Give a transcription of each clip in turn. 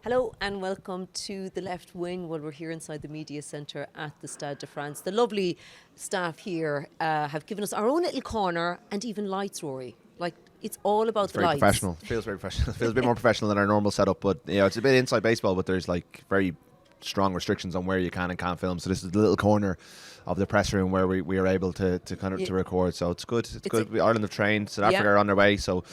Hello and welcome to the left wing. Well, we're here inside the media centre at the Stade de France. The lovely staff here have given us our own little corner and even lights, Rory. Like, it's all about the lights. Professional. Feels very professional. Feels a bit more professional than our normal setup, but it's a bit inside baseball, but there's like very strong restrictions on where you can and can't film. So this is the little corner of the press room where we are able to to record. So it's good. It's good. Ireland have trained. South Africa are on their way. So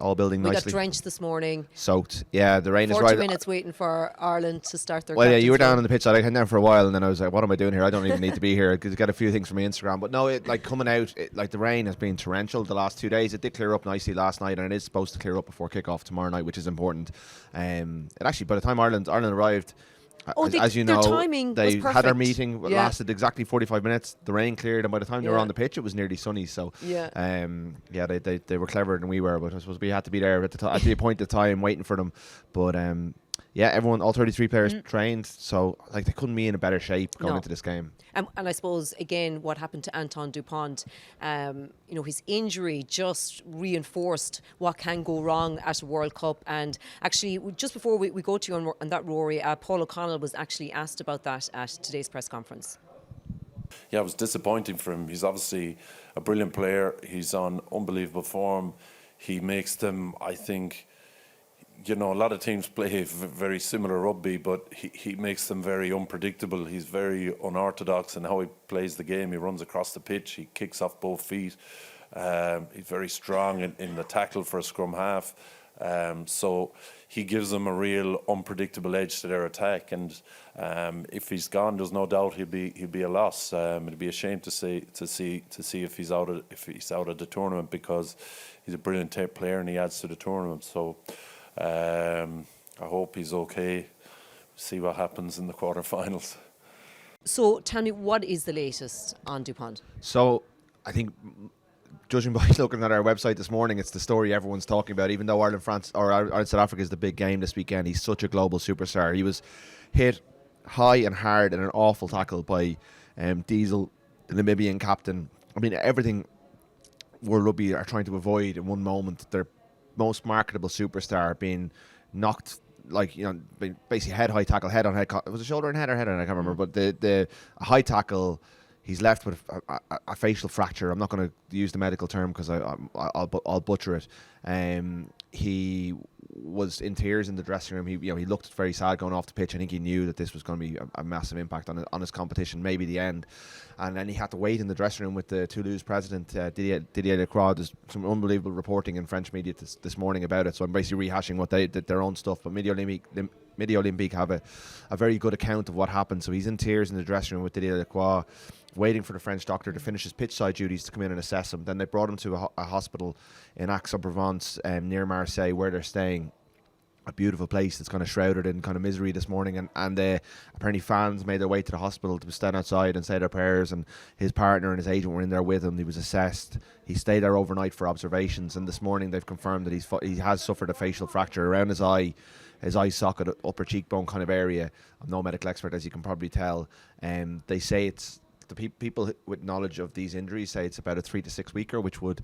all building nicely. We got drenched this morning. Soaked. Yeah, the rain is right. 40 minutes waiting for Ireland to start their Well, yeah, you were down on the pitch side. I came down for a while and then I was like, what am I doing here? I don't even need to be here. I could get a few things from my Instagram. But no, coming out, the rain has been torrential the last 2 days. It did clear up nicely last night and it is supposed to clear up before kick-off tomorrow night, which is important. It actually, by the time Ireland arrived, as you know, they had their meeting. It lasted exactly 45 minutes. The rain cleared, and by the time they were on the pitch, it was nearly sunny. So, they were cleverer than we were. But I suppose we had to be there at the appointed time, waiting for them. But everyone, all 33 players trained, so they couldn't be in a better shape going into this game. And I suppose again, what happened to Antoine Dupont, his injury just reinforced what can go wrong at a World Cup. And actually, just before we go to you on that, Rory, Paul O'Connell was actually asked about that at today's press conference. Yeah, it was disappointing for him. He's obviously a brilliant player. He's on unbelievable form. He makes them, I think, a lot of teams play very similar rugby, but he makes them very unpredictable. He's very unorthodox in how he plays the game. He runs across the pitch. He kicks off both feet. He's very strong in the tackle for a scrum-half. So he gives them a real unpredictable edge to their attack. And if he's gone, there's no doubt he'll be a loss. It'd be a shame to see if he's out of the tournament, because he's a brilliant player and he adds to the tournament. So. I hope he's okay. See what happens in the quarterfinals. So tell me, what is the latest on Dupont? So I think, judging by looking at our website this morning, it's the story everyone's talking about. Even though Ireland South Africa is the big game this weekend, he's such a global superstar. He was hit high and hard in an awful tackle by Diesel, the Namibian captain. I mean, everything World Rugby are trying to avoid in one moment. Their most marketable superstar being knocked, basically head-high tackle, head-on-head. It was a shoulder and head or head-on, I can't remember. But the high tackle, he's left with a facial fracture. I'm not going to use the medical term because I'll butcher it. He was in tears in the dressing room. He looked very sad going off the pitch. I think he knew that this was going to be a massive impact on his competition, maybe the end. And then he had to wait in the dressing room with the Toulouse president, Didier Lacroix. There's some unbelievable reporting in French media this morning about it. So I'm basically rehashing what they did, their own stuff. But Midi Olympique have a very good account of what happened. So he's in tears in the dressing room with Didier Lacroix, waiting for the French doctor to finish his pitchside duties to come in and assess him. Then they brought him to a hospital in Aix-en-Provence near Marseille, where they're staying. A beautiful place that's kind of shrouded in kind of misery this morning, and apparently fans made their way to the hospital to stand outside and say their prayers, and his partner and his agent were in there with him. He was assessed. He stayed there overnight for observations, and this morning they've confirmed that he has suffered a facial fracture around his eye socket, upper cheekbone kind of area. I'm no medical expert, as you can probably tell. They say it's the people with knowledge of these injuries say it's about a 3 to 6 weeker, which would,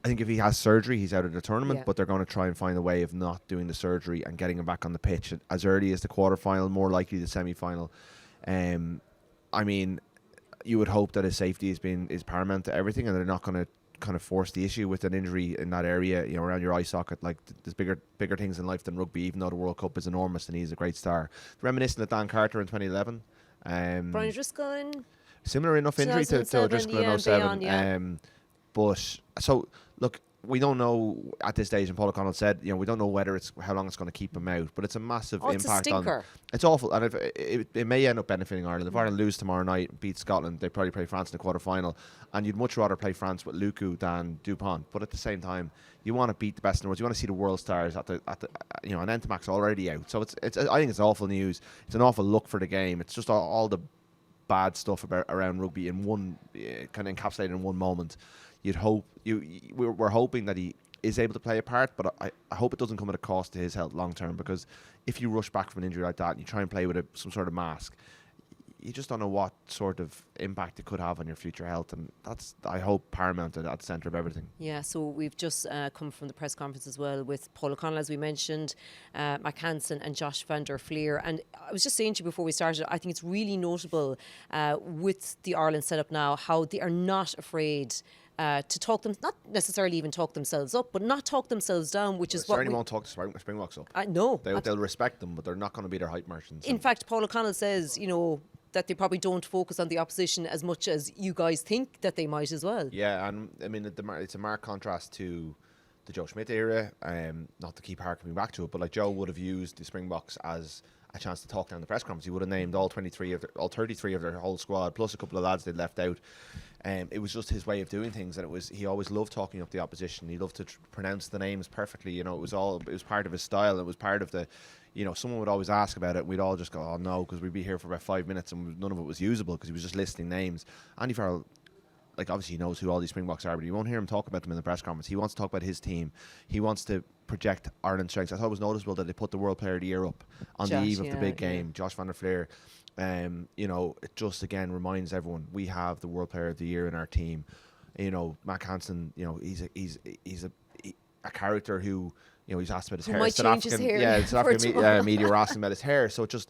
I think if he has surgery, he's out of the tournament, but they're going to try and find a way of not doing the surgery and getting him back on the pitch as early as the quarterfinal, more likely the semi-final. I mean, you would hope that his safety is paramount to everything, and they're not going to kind of force the issue with an injury in that area, around your eye socket. Like, there's bigger things in life than rugby, even though the World Cup is enormous and he's a great star. Reminiscent of Dan Carter in 2011. Brian O'Driscoll. Similar enough injury to O'Driscoll in 07. But so look, we don't know at this stage, and Paul O'Connell said, we don't know how long it's going to keep him out, but it's a massive impact on. It's awful, and it may end up benefiting Ireland. If Ireland lose tomorrow night and beat Scotland, they probably play France in the quarter-final, and you'd much rather play France with Luku than Dupont. But at the same time, you want to beat the best in the world. You want to see the world stars at the and Entomac's already out. So it's I think it's awful news. It's an awful look for the game. It's just all the bad stuff around rugby in one kind of encapsulated in one moment. You'd hope we're hoping that he is able to play a part, but I hope it doesn't come at a cost to his health long term, because if you rush back from an injury like that and you try and play with some sort of mask, you just don't know what sort of impact it could have on your future health, and that's, I hope, paramount at the centre of everything. Yeah, so we've just come from the press conference as well with Paul O'Connell, as we mentioned, Mac Hansen and Josh van der Fleer. And I was just saying to you before we started, I think it's really notable with the Ireland setup now how they are not afraid to talk them, not necessarily even talk themselves up, but not talk themselves down, which is what certainly won't talk the Springboks up. No. They'll respect them, but they're not going to be their hype merchants. In fact, Paul O'Connell says, that they probably don't focus on the opposition as much as you guys think that they might as well. Yeah, and I mean, it's a marked contrast to the Joe Schmidt era. Not to keep harking back to it, but like Joe would have used the Springboks as a chance to talk down the press conference. He would have named all 33 of their whole squad, plus a couple of lads they'd left out. It was just his way of doing things, and he always loved talking up the opposition. He loved to pronounce the names perfectly. It was part of his style. It was part of the, someone would always ask about it, and we'd all just go, oh no, because we'd be here for about 5 minutes and none of it was usable because he was just listing names. Andy Farrell, like, obviously he knows who all these Springboks are, but you won't hear him talk about them in the press conference. He wants to talk about his team. He wants to project Ireland's strengths. I thought it was noticeable that they put the World Player of the Year up on the eve of the big game, Josh van der Fleer. It just again reminds everyone we have the World Player of the Year in our team. Mac Hansen, he's a character who, he's asked about his hair. South African media were asking about his hair. So it's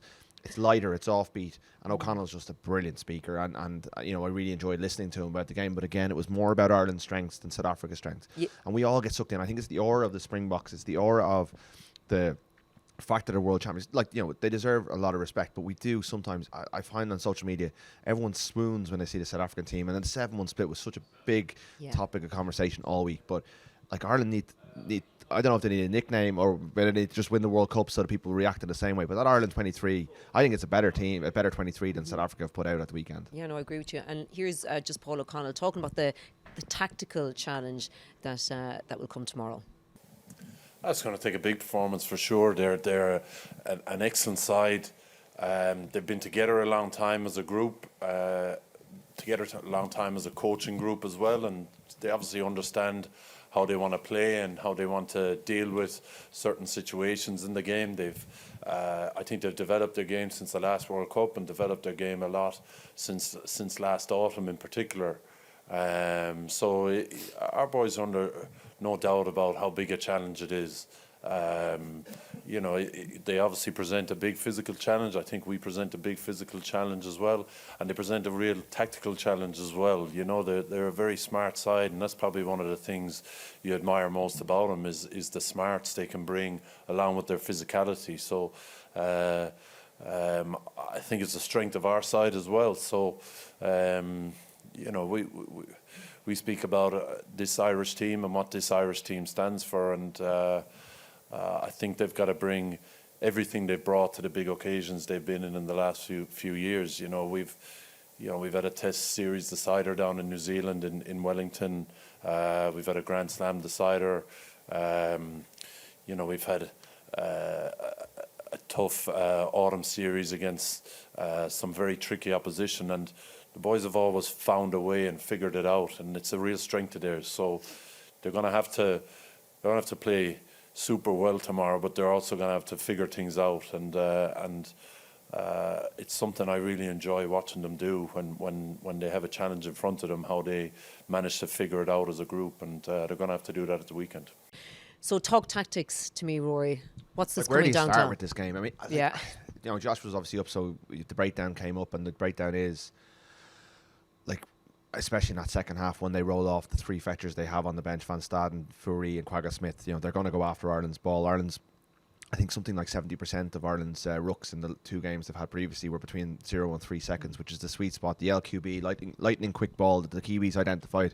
lighter, it's offbeat, and O'Connell's just a brilliant speaker, and I really enjoyed listening to him about the game. But again, it was more about Ireland's strengths than South Africa's strengths, and we all get sucked in. I think it's the aura of the Springboks, it's the aura of the fact that they're world champions. Like, they deserve a lot of respect, but we do sometimes, I find on social media, everyone swoons when they see the South African team, and then the 7-1 split was such a big topic of conversation all week. But like, Ireland need I don't know if they need a nickname or whether they just win the World Cup so that people react in the same way. But that Ireland 23, I think it's a better team, a better 23 than South Africa have put out at the weekend. Yeah, no, I agree with you. And here's just Paul O'Connell talking about the tactical challenge that will come tomorrow. That's going to take a big performance for sure. They're an excellent side. They've been together a long time as a group, together a long time as a coaching group as well, and they obviously understand how they want to play and how they want to deal with certain situations in the game. I think they've developed their game since the last World Cup and developed their game a lot since last autumn in particular. So our boys are under no doubt about how big a challenge it is. They obviously present a big physical challenge. I think we present a big physical challenge as well, and they present a real tactical challenge as well. They're a very smart side, and that's probably one of the things you admire most about them is the smarts they can bring along with their physicality. So I think it's a strength of our side as well. So we speak about this Irish team and what this Irish team stands for, and I think they've got to bring everything they've brought to the big occasions they've been in the last few years. We've had a Test series decider down in New Zealand in Wellington. We've had a Grand Slam decider. We've had a tough autumn series against some very tricky opposition, and the boys have always found a way and figured it out, and it's a real strength of theirs. So they're going to have to play super well tomorrow, but they're also going to have to figure things out, and it's something I really enjoy watching them do when they have a challenge in front of them, how they manage to figure it out as a group, and they're going to have to do that at the weekend. So talk tactics to me, Rory. What's this where coming do you down start to? with this game? I mean, Josh was obviously up, so the breakdown came up, and the breakdown is, like, especially in that second half when they roll off the three fetchers they have on the bench, Van Staden, Fourie and Quagga Smith, they're going to go after Ireland's ball. I think something like 70% of Ireland's rucks in the two games they've had previously were between 0 and 3 seconds, which is the sweet spot, the LQB, lightning quick ball that the Kiwis identified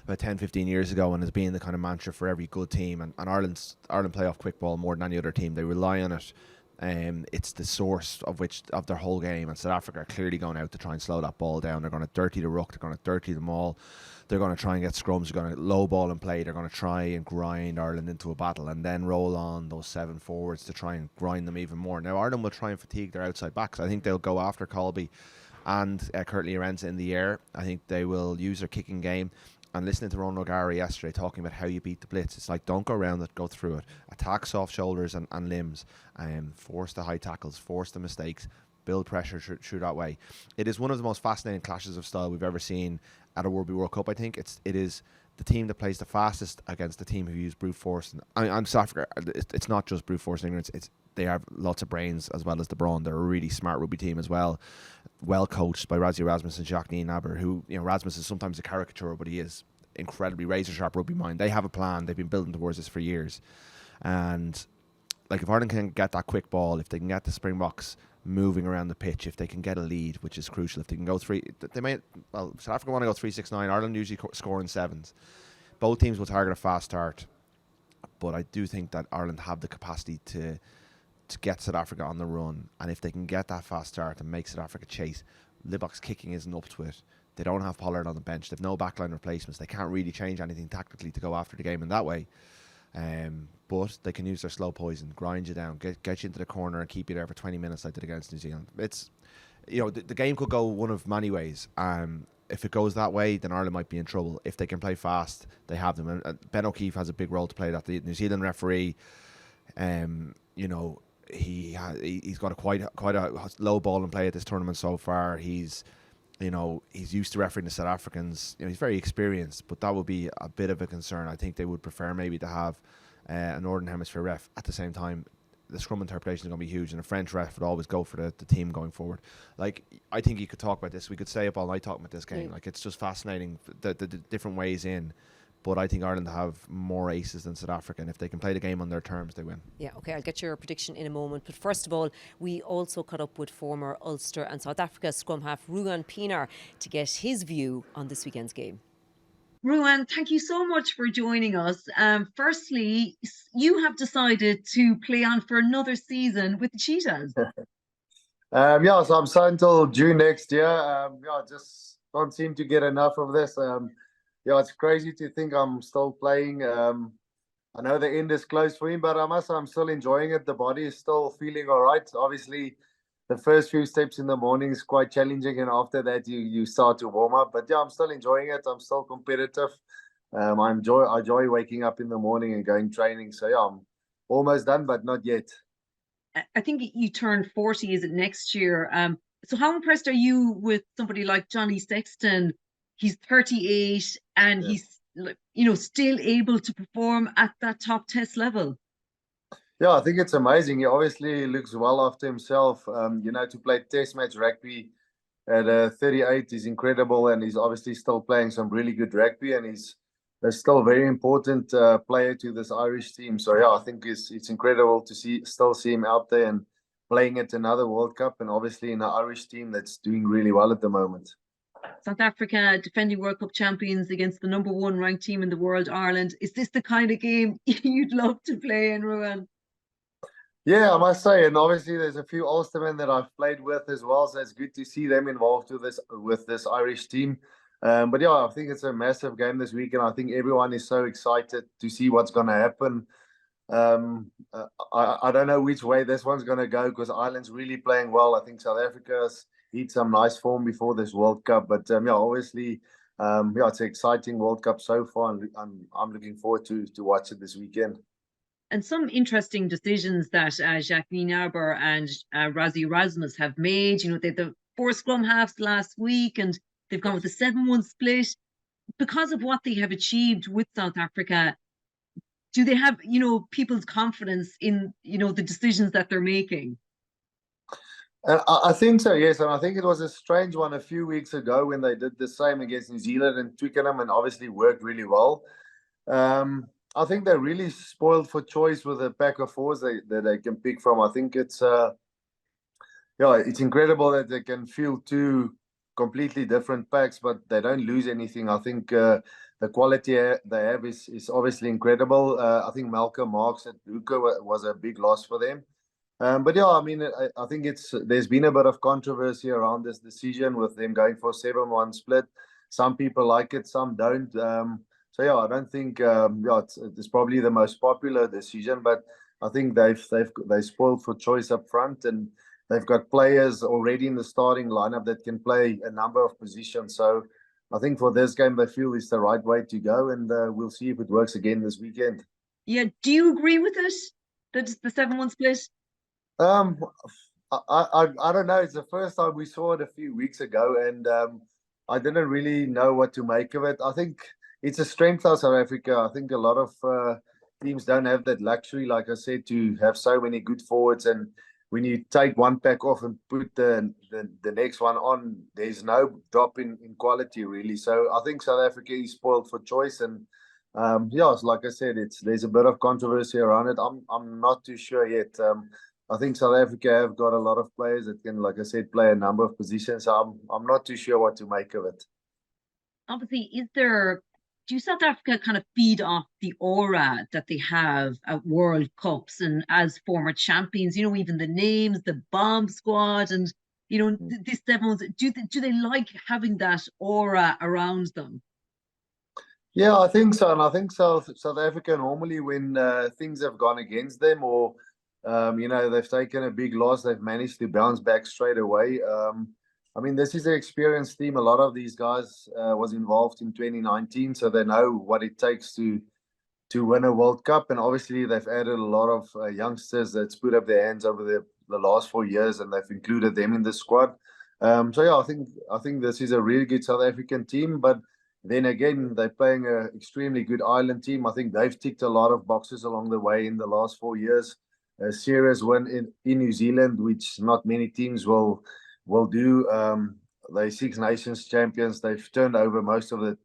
about 10-15 years ago and as being the kind of mantra for every good team. And Ireland play off quick ball more than any other team. They rely on it. It's the source of their whole game, and South Africa are clearly going out to try and slow that ball down. They're going to dirty the ruck, they're going to dirty the maul, they're going to try and get scrums, they're going to low ball and play, they're going to try and grind Ireland into a battle and then roll on those 7 forwards to try and grind them even more. Now Ireland will try and fatigue their outside backs. I think they'll go after Colby and Curtly Arenza in the air. I think they will use their kicking game. And listening to Ron O'Gara yesterday talking about how you beat the blitz, it's like, don't go around it, go through it. Attack soft shoulders and limbs, force the high tackles, force the mistakes, build pressure through that way. It is one of the most fascinating clashes of style we've ever seen at a Rugby World Cup. I think it is the team that plays the fastest against the team who use brute force. And I'm South Africa. It's not just brute force and ignorance. They have lots of brains as well as the brawn. They're a really smart rugby team as well coached by Rassie Erasmus and Jacques Nienaber, who, Erasmus is sometimes a caricature, but he is incredibly razor sharp rugby mind. They have a plan. They've been building towards this for years. And like, if Ireland can get that quick ball, if they can get the Springboks moving around the pitch, if they can get a lead, which is crucial, if they can go South Africa want to go 3-6-9, Ireland usually score in sevens. Both teams will target a fast start, but I do think that Ireland have the capacity to get South Africa on the run, and if they can get that fast start and make South Africa chase, Libbok's kicking isn't up to it. They don't have Pollard on the bench. They've no backline replacements. They can't really change anything tactically to go after the game in that way. But they can use their slow poison, grind you down, get you into the corner and keep you there for 20 minutes like they did against New Zealand. It's, the game could go one of many ways. If it goes that way, then Ireland might be in trouble. If they can play fast, they have them. And Ben O'Keefe has a big role to play. That the New Zealand referee, he's got quite a low ball in play at this tournament so far. He's used to refereeing the South Africans. He's very experienced, but that would be a bit of a concern. I think they would prefer maybe to have a Northern Hemisphere ref. At the same time, the scrum interpretation is going to be huge, and a French ref would always go for the team going forward. Like, I think you could talk about this. We could stay up all night talking about this game. Like, it's just fascinating, the different ways in. But I think Ireland have more aces than South Africa, and if they can play the game on their terms, they win. Yeah, okay, I'll get your prediction in a moment. But first of all, we also caught up with former Ulster and South Africa scrum-half Ruan Pienaar to get his view on this weekend's game. Ruan, thank you so much for joining us. Firstly, you have decided to play on for another season with the Cheetahs. So I'm signed until June next year. Just don't seem to get enough of this. It's crazy to think I'm still playing. I know the end is close for me, but I must say I'm still enjoying it. The body is still feeling all right. Obviously, the first few steps in the morning is quite challenging, and after that you start to warm up. But I'm still enjoying it. I'm still competitive. I enjoy waking up in the morning and going training. So I'm almost done, but not yet. I think you turn 40, is it next year? So how impressed are you with somebody like Johnny Sexton? He's 38 and he's still able to perform at that top test level. Yeah, I think it's amazing. He obviously looks well after himself. To play test match rugby at 38 is incredible, and he's obviously still playing some really good rugby, and he's still a very important player to this Irish team. So I think it's incredible to still see him out there and playing at another World Cup, and obviously in an Irish team that's doing really well at the moment. South Africa defending World Cup champions against the number 1 ranked team in the world, Ireland. Is this the kind of game you'd love to play in, Ruan? Yeah, I must say, and obviously there's a few Ulstermen that I've played with as well, so it's good to see them involved with this Irish team. But I think it's a massive game this weekend. I think everyone is so excited to see what's going to happen. I don't know which way this one's going to go, because Ireland's really playing well. I think South Africa's hit some nice form before this World Cup, but obviously, it's an exciting World Cup so far, and I'm looking forward to watch it this weekend. And some interesting decisions that Jacques Nienaber and Rassie Erasmus have made. They had the 4 scrum halves last week, and they've gone with a 7-1 split. Because of what they have achieved with South Africa, do they have, people's confidence in, the decisions that they're making? I think so, yes. And I think it was a strange one a few weeks ago when they did the same against New Zealand and Twickenham, and obviously worked really well. I think they're really spoiled for choice with a pack of 4s that they can pick from. I think it's incredible that they can field 2 completely different packs, but they don't lose anything. I think the quality they have is obviously incredible. I think Malcolm Marx at Hooker was a big loss for them. I think there's been a bit of controversy around this decision with them going for a 7-1 split. Some people like it, some don't. I don't think it's probably the most popular decision, but I think they spoiled for choice up front, and they've got players already in the starting lineup that can play a number of positions. So I think for this game, they feel it's the right way to go, and we'll see if it works again this weekend. Yeah, do you agree with it? That it's the 7-1 split? I don't know. It's the first time we saw it a few weeks ago, and I didn't really know what to make of it. I think it's a strength of South Africa. I think a lot of teams don't have that luxury, like I said, to have so many good forwards. And when you take one pack off and put the next one on, there's no drop in quality really. So I think South Africa is spoiled for choice, and yeah, like I said, there's a bit of controversy around it. I'm not too sure yet. I think South Africa have got a lot of players that can, like I said, play a number of positions. So I'm not too sure what to make of it. Obviously, do South Africa kind of feed off the aura that they have at World Cups and as former champions? Even the names, the bomb squad, and this Devons. Do they like having that aura around them? Yeah, I think so, and I think South Africa normally, when things have gone against them, or they've taken a big loss, they've managed to bounce back straight away. I mean, this is an experienced team. A lot of these guys was involved in 2019, so they know what it takes to win a World Cup. And obviously, they've added a lot of youngsters that's put up their hands over the last 4 years, and they've included them in the squad. So yeah, I think this is a really good South African team, but then again, they're playing an extremely good Ireland team. I think they've ticked a lot of boxes along the way in the last 4 years. A serious win in New Zealand, which not many teams will do. They're Six Nations champions. They've turned over most of the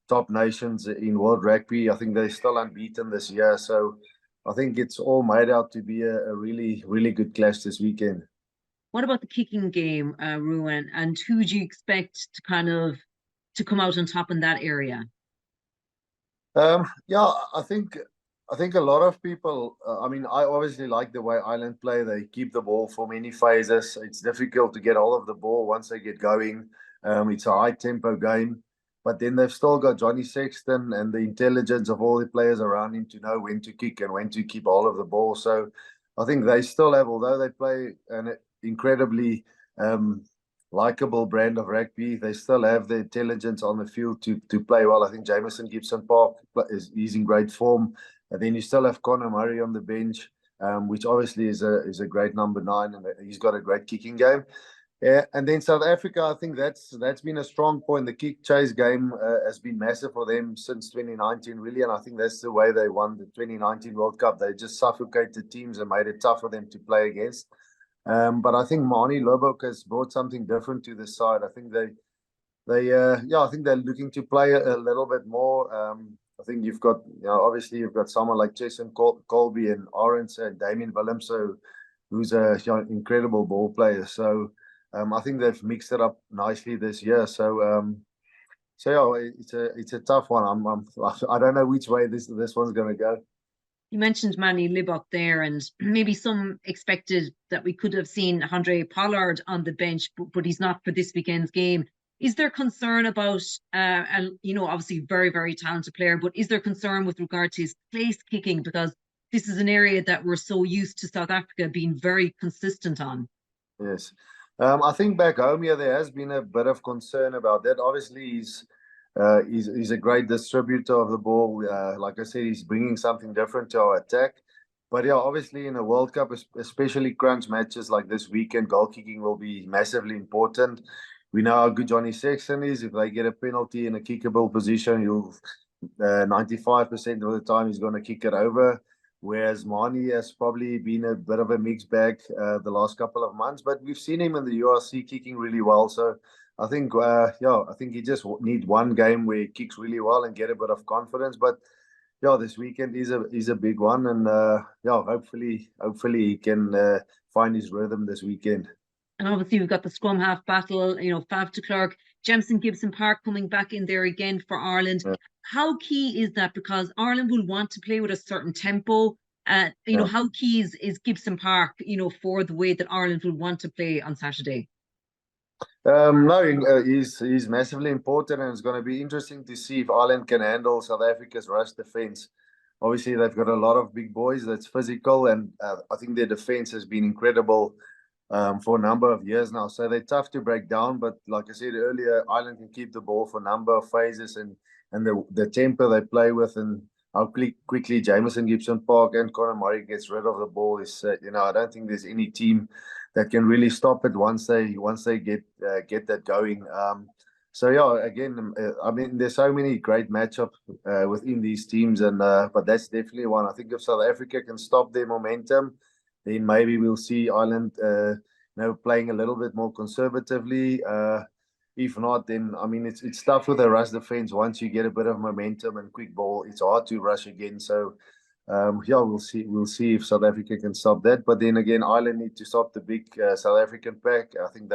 top nations in World Rugby. I think they're still unbeaten this year. So I think it's all made out to be a really, really good clash this weekend. What about the kicking game, Ruan? And who do you expect to come out on top in that area? Yeah, I think a lot of people. I mean, I obviously like the way Ireland play. They keep the ball for many phases. It's difficult to get all of the ball once they get going. It's a high tempo game, but then they've still got Johnny Sexton and the intelligence of all the players around him to know when to kick and when to keep all of the ball. So I think they still have, although they play an incredibly likable brand of rugby, they still have the intelligence on the field to play well. I think Gibson Park is in great form. And then you still have Conor Murray on the bench, which obviously is a great number 9, and he's got a great kicking game. Yeah, and then South Africa, I think that's been a strong point. The kick chase game has been massive for them since 2019, really, and I think that's the way they won the 2019 World Cup. They just suffocated teams and made it tough for them to play against. But I think Manie Lobok has brought something different to the side. I think I think they're looking to play a little bit more. I think you've got, obviously you've got someone like Jason Colby and Orange and Damien Willems, who's a incredible ball player. So I think they've mixed it up nicely this year. So yeah, it's a tough one. I don't know which way this one's going to go. You mentioned Manie Libbok there, and maybe some expected that we could have seen Andre Pollard on the bench, but he's not for this weekend's game. Is there concern about, obviously very, very talented player, but is there concern with regard to his place kicking? Because this is an area that we're so used to South Africa being very consistent on. Yes. I think back home here, there has been a bit of concern about that. Obviously, he's a great distributor of the ball. Like I said, he's bringing something different to our attack. But yeah, obviously in a World Cup, especially crunch matches like this weekend, goal kicking will be massively important. We know how good Johnny Sexton is. If they get a penalty in a kickable position, 95% of the time he's going to kick it over. Whereas Manie has probably been a bit of a mixed bag the last couple of months. But we've seen him in the URC kicking really well. So I think, I think he just need one game where he kicks really well and get a bit of confidence. But yeah, this weekend is a big one, and hopefully he can find his rhythm this weekend. And obviously we've got the scrum-half battle, Faf de Klerk, Gibson Park coming back in there again for Ireland. Yeah. How key is that? Because Ireland will want to play with a certain tempo. How key is Gibson Park, for the way that Ireland will want to play on Saturday? No, he's massively important, and it's going to be interesting to see if Ireland can handle South Africa's rush defense. Obviously, they've got a lot of big boys that's physical, and I think their defense has been incredible for a number of years now. So they're tough to break down, but like I said earlier, Ireland can keep the ball for a number of phases, and the tempo they play with, and how quickly Gibson Park and Conor Murray gets rid of the ball is, I don't think there's any team that can really stop it once they get that going. So yeah, again, I mean, there's so many great matchups within these teams, and but that's definitely one. I think if South Africa can stop their momentum, then maybe we'll see Ireland, playing a little bit more conservatively. If not, then I mean, it's tough with the rush defense. Once you get a bit of momentum and quick ball, it's hard to rush again. So yeah, we'll see. We'll see if South Africa can stop that. But then again, Ireland need to stop the big South African pack. I think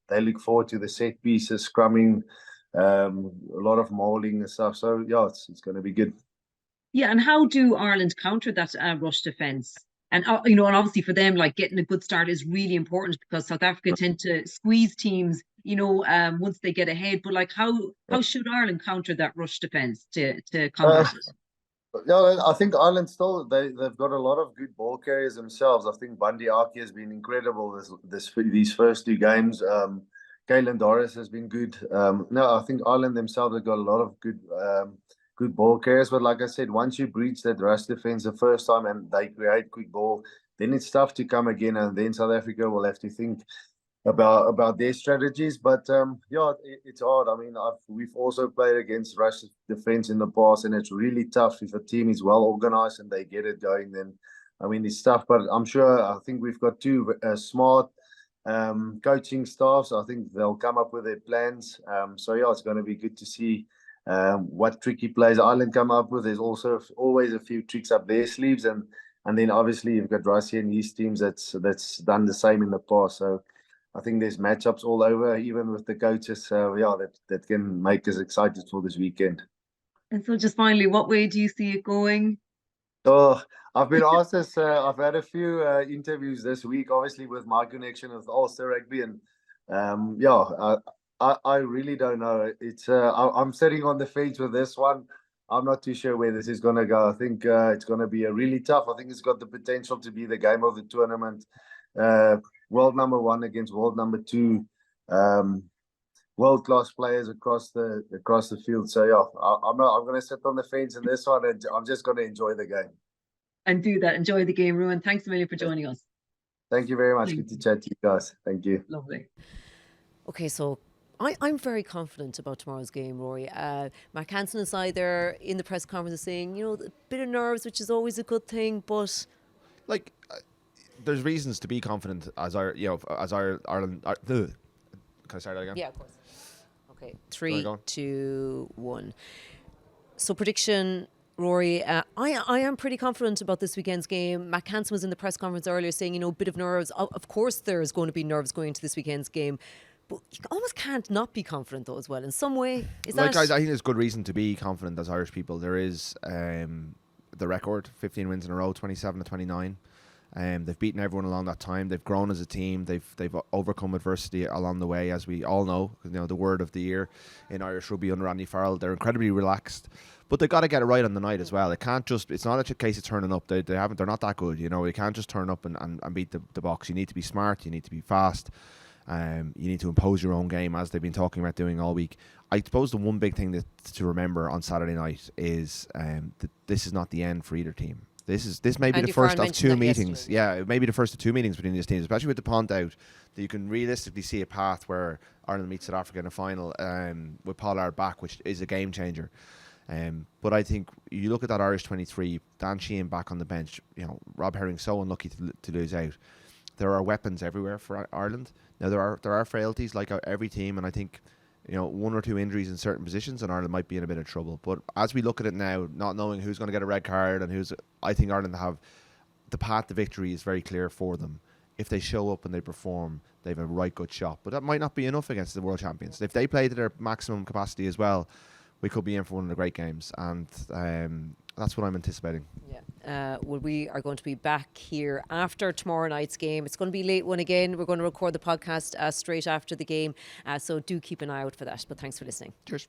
they look forward to the set pieces, scrumming, a lot of mauling and stuff. So yeah, it's going to be good. Yeah, and how do Ireland counter that rush defence? And and obviously for them, like getting a good start is really important because South Africa tend to squeeze teams, once they get ahead. But like, how should Ireland counter that rush defence to combat it? Yeah, I think Ireland still they've got a lot of good ball carriers themselves. I think Bundy Aki has been incredible these first 2 games. Caelan Doris has been good. No, I think Ireland themselves have got a lot of good ball carriers. But like I said, once you breach that rush defense the first time and they create quick ball, then it's tough to come again. And then South Africa will have to think about their strategies. But yeah, it's hard. I mean, we've also played against rush defense in the past, and it's really tough if a team is well organized and they get it going. Then I mean, it's tough. But I think we've got 2 smart coaching staffs. I think they'll come up with their plans. So yeah, it's going to be good to see what tricky plays Ireland come up with. There's also always a few tricks up their sleeves, and then obviously you've got Rassie and his teams that's done the same in the past. So I think there's matchups all over, even with the coaches. So yeah, that can make us excited for this weekend. And so, just finally, what way do you see it going? So I've been asked this. I've had a few interviews this week, obviously with my connection with Ulster Rugby, and I really don't know. It's I'm sitting on the fence with this one. I'm not too sure where this is going to go. I think it's going to be a really tough. I think it's got the potential to be the game of the tournament. World number 1 against world number 2, world-class players across the field. So yeah, I'm going to sit on the fence in this one, and I'm just going to enjoy the game. And do that. Enjoy the game, Ruan. Thanks a million for joining us. Thank you very much. Good to chat to you guys. Thank you. Lovely. Okay, so I'm very confident about tomorrow's game, Rory. Mark Hansen aside there in the press conference saying, a bit of nerves, which is always a good thing, but like there's reasons to be confident as Ireland. Can I start that again? Yeah, of course. Okay, 3, 2, 1. So prediction, Rory. I am pretty confident about this weekend's game. Matt Hansen was in the press conference earlier saying, a bit of nerves. Of course, there's going to be nerves going into this weekend's game. But you almost can't not be confident, though, as well. In some way, I think there's good reason to be confident as Irish people. There is the record, 15 wins in a row, 27 to 29. They've beaten everyone along that time. They've grown as a team. They've overcome adversity along the way, as we all know. The word of the year in Irish rugby under Andy Farrell. They're incredibly relaxed, but they got to get it right on the night as well. It can't just. It's not a case of turning up. They're not that good. You can't just turn up and beat the box. You need to be smart. You need to be fast. You need to impose your own game, as they've been talking about doing all week. I suppose the one big thing to remember on Saturday night is that this is not the end for either team. This may be the first of 2 meetings. Yeah, it may be the first of 2 meetings between these teams, especially with Dupont out, that you can realistically see a path where Ireland meets South Africa in a final with Pollard back, which is a game changer. But I think you look at that Irish 23, Dan Sheehan back on the bench. Rob Herring so unlucky to lose out. There are weapons everywhere for Ireland. Now there are frailties like every team, and I think 1 or 2 injuries in certain positions and Ireland might be in a bit of trouble. But as we look at it now, not knowing who's going to get a red card and I think Ireland have the path to victory is very clear for them. If they show up and they perform, they have a right good shot. But that might not be enough against the world champions. If they play to their maximum capacity as well, we could be in for one of the great games, and that's what I'm anticipating. Yeah. Well, we are going to be back here after tomorrow night's game. It's going to be a late one again. We're going to record the podcast straight after the game, so do keep an eye out for that. But thanks for listening. Cheers.